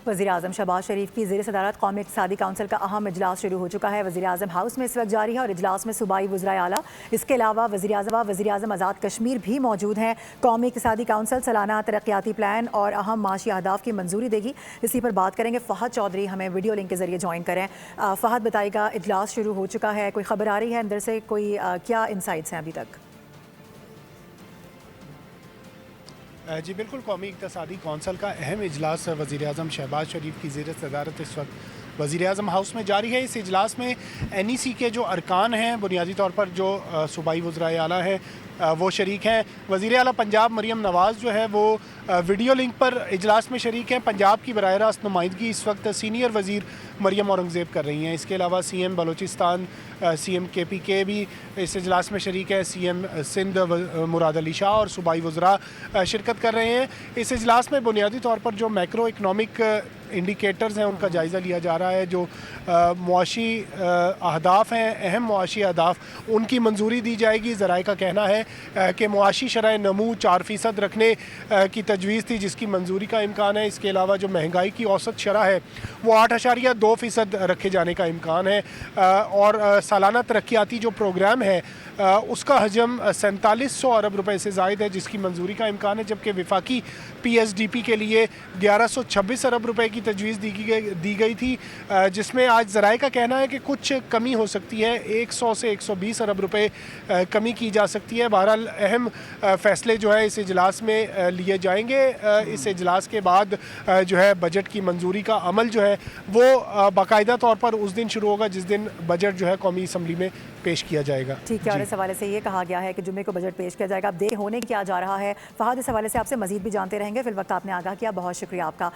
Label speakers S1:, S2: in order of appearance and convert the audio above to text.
S1: वज़ीर-ए-आज़म शहबाज शरीफ की ज़ेर सदारत कौमी इक़्तिसादी काउंसिल का अहम इजलास शुरू हो चुका है। वज़ीर-ए-आज़म हाउस में इस वक्त जारी है और इजलास में सूबाई वज़राए आला, इसके अलावा वज़ीर-ए-आज़म आज़ाद कश्मीर भी मौजूद हैं। कौमी इक़्तिसादी काउंसिल सालाना तरक्याती प्लान और अहम माशी अहदाफ की मंजूरी देगी। इसी पर बात करेंगे। फ़हद चौधरी हमें वीडियो लिंक के जरिए ज्वाइन करें। फ़हद बताइएगा, इजलास शुरू हो चुका है, कोई खबर आ रही है अंदर से, कोई क्या इंसाइट्स हैं अभी तक?
S2: जी बिल्कुल, कौमी इक़्तिसादी कौंसल का अहम इजलास वज़ीर-ए-आज़म शहबाज शरीफ की ज़ेर सदारत इस वक्त वज़ीर-ए-आज़म हाउस में जारी है। इस इजलास में NEC के जो अरकान हैं, बुनियादी तौर पर जो सूबाई वज़राए आला हैं वो शरीक हैं। वज़ीर आला पंजाब मरियम नवाज़ जो है वो वीडियो लिंक पर इजलास में शरीक हैं। पंजाब की बराह रास्त नुमाइंदगी इस वक्त सीनियर वज़ीर मरियम औरंगज़ेब कर रही हैं। इसके अलावा CM बलोचिस्तान, CM KPK भी इस इजलास में शरीक है। CM सिंध मुराद अली शाह और सूबाई वज़रा शिरकत कर रहे हैं। इस इजलास में बुनियादी तौर पर जो मैक्रो इकनॉमिक इंडिकेटर्स हैं उनका जायज़ा लिया जा रहा है। जो मुआशी अहदाफ हैं, अहम मुआशी अहदाफ, उनकी मंजूरी दी जाएगी। ज़राए का कहना है कि मुआशी शरह नमू 4% रखने की तजवीज़ थी, जिसकी मंजूरी का इम्कान है। इसके अलावा जो महंगाई की औसत शरह है वो 8.2% रखे जाने का इम्कान है। और सालाना तरक्याती जो प्रोग्राम है उसका हजम 4700 अरब रुपए से ज़ायद है, जिसकी मंजूरी का इम्कान है। जबकि विफाकी PSDP के लिए 1126 अरब रुपए की तजवीज़ दी गई थी, जिसमें आज ज़राए का कहना है कि कुछ कमी हो सकती है, 100 से 120 अरब रुपए कमी की जा सकती है। बहरहाल अहम फ़ैसले जो है इस इजलास में लिए जाएंगे। इस इजलास के बाद जो है बजट की मंजूरी का अमल जो है वो बाकायदा तौर पर उस दिन शुरू होगा जिस दिन बजट जो है कौमी असम्बली में पेश किया जाएगा।
S1: ठीक है, और इस हवाले से ये कहा गया है कि जुम्मे को बजट पेश किया जाएगा। अब देर होने क्या जा रहा है फ़हद, इस हवाले से आपसे मजीद भी जानते रहेंगे। फिल वक्त आपने आगाह किया, बहुत शुक्रिया आपका।